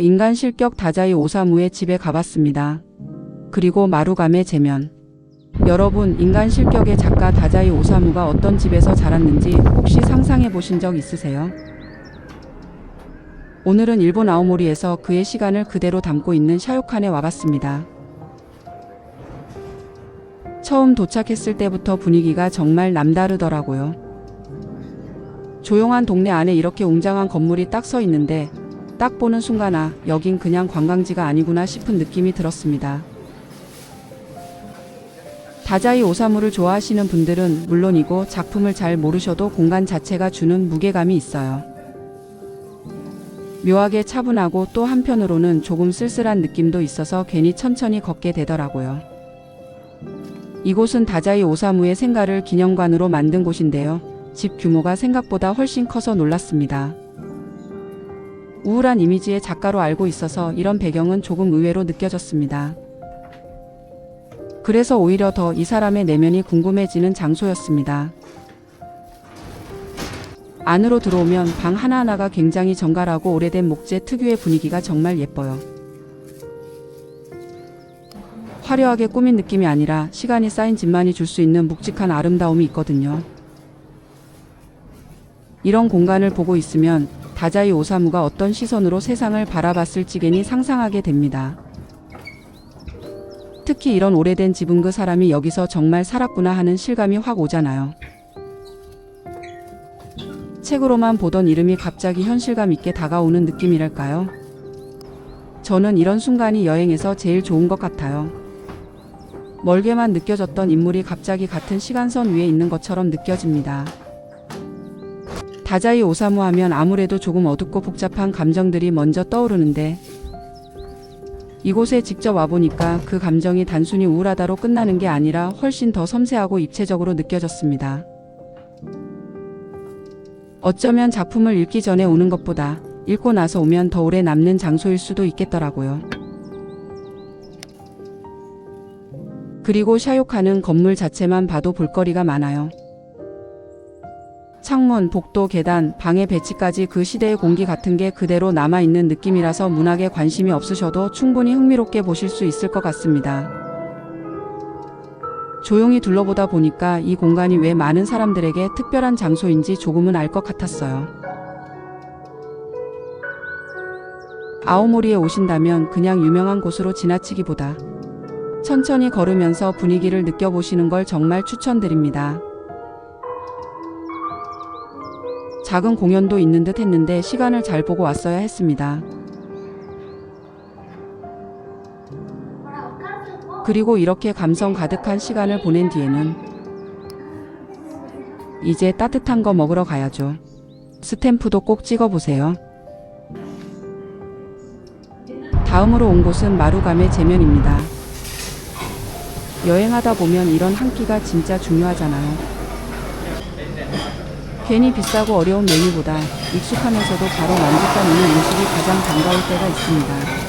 인간 실격 다자이 오사무의 집에 가봤습니다. 그리고 마루감의 제면. 여러분, 인간 실격의 작가 다자이 오사무가 어떤 집에서 자랐는지 혹시 상상해 보신 적 있으세요? 오늘은 일본 아오모리에서 그의 시간을 그대로 담고 있는 샤요칸에 와봤습니다. 처음 도착했을 때부터 분위기가 정말 남다르더라고요. 조용한 동네 안에 이렇게 웅장한 건물이 딱 서 있는데 딱 보는 순간 아, 여긴 그냥 관광지가 아니구나 싶은 느낌이 들었습니다. 다자이 오사무를 좋아하시는 분들은 물론이고 작품을 잘 모르셔도 공간 자체가 주는 무게감이 있어요. 묘하게 차분하고 또 한편으로는 조금 쓸쓸한 느낌도 있어서 괜히 천천히 걷게 되더라고요. 이곳은 다자이 오사무의 생가를 기념관으로 만든 곳인데요. 집 규모가 생각보다 훨씬 커서 놀랐습니다. 우울한 이미지의 작가로 알고 있어서 이런 배경은 조금 의외로 느껴졌습니다. 그래서 오히려 더 이 사람의 내면이 궁금해지는 장소였습니다. 안으로 들어오면 방 하나하나가 굉장히 정갈하고 오래된 목재 특유의 분위기가 정말 예뻐요. 화려하게 꾸민 느낌이 아니라 시간이 쌓인 집만이 줄 수 있는 묵직한 아름다움이 있거든요. 이런 공간을 보고 있으면 다자이 오사무가 어떤 시선으로 세상을 바라봤을지 괜히 상상하게 됩니다. 특히 이런 오래된 집은 그 사람이 여기서 정말 살았구나 하는 실감이 확 오잖아요. 책으로만 보던 이름이 갑자기 현실감 있게 다가오는 느낌이랄까요? 저는 이런 순간이 여행에서 제일 좋은 것 같아요. 멀게만 느껴졌던 인물이 갑자기 같은 시간선 위에 있는 것처럼 느껴집니다. 다자이 오사무 하면 아무래도 조금 어둡고 복잡한 감정들이 먼저 떠오르는데 이곳에 직접 와보니까 그 감정이 단순히 우울하다로 끝나는 게 아니라 훨씬 더 섬세하고 입체적으로 느껴졌습니다. 어쩌면 작품을 읽기 전에 오는 것보다 읽고 나서 오면 더 오래 남는 장소일 수도 있겠더라고요. 그리고 샤요칸은 건물 자체만 봐도 볼거리가 많아요. 창문, 복도, 계단, 방의 배치까지 그 시대의 공기 같은 게 그대로 남아있는 느낌이라서 문학에 관심이 없으셔도 충분히 흥미롭게 보실 수 있을 것 같습니다. 조용히 둘러보다 보니까 이 공간이 왜 많은 사람들에게 특별한 장소인지 조금은 알 것 같았어요. 아오모리에 오신다면 그냥 유명한 곳으로 지나치기보다 천천히 걸으면서 분위기를 느껴보시는 걸 정말 추천드립니다. 작은 공연도 있는 듯 했는데 시간을 잘 보고 왔어야 했습니다. 그리고 이렇게 감성 가득한 시간을 보낸 뒤에는 이제 따뜻한 거 먹으러 가야죠. 스탬프도 꼭 찍어보세요. 다음으로 온 곳은 마루감의 제면입니다. 여행하다 보면 이런 한 끼가 진짜 중요하잖아요. 괜히 비싸고 어려운 메뉴보다 익숙하면서도 바로 만족감 있는 음식이 가장 반가울 때가 있습니다.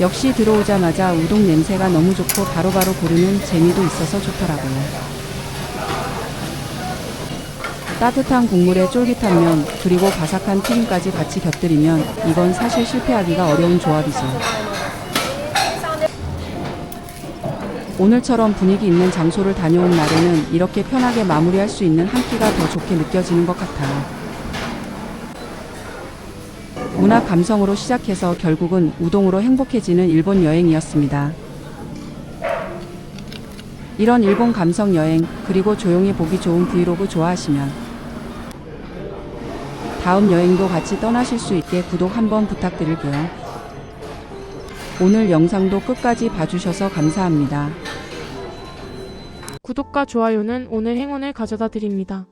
역시 들어오자마자 우동 냄새가 너무 좋고 바로바로 고르는 재미도 있어서 좋더라고요. 따뜻한 국물에 쫄깃한 면 그리고 바삭한 튀김까지 같이 곁들이면 이건 사실 실패하기가 어려운 조합이죠. 오늘처럼 분위기 있는 장소를 다녀온 날에는 이렇게 편하게 마무리할 수 있는 한 끼가 더 좋게 느껴지는 것 같아요. 문화 감성으로 시작해서 결국은 우동으로 행복해지는 일본 여행이었습니다. 이런 일본 감성 여행 그리고 조용히 보기 좋은 브이로그 좋아하시면 다음 여행도 같이 떠나실 수 있게 구독 한번 부탁드릴게요. 오늘 영상도 끝까지 봐주셔서 감사합니다. 구독과 좋아요는 오늘 행운을 가져다 드립니다.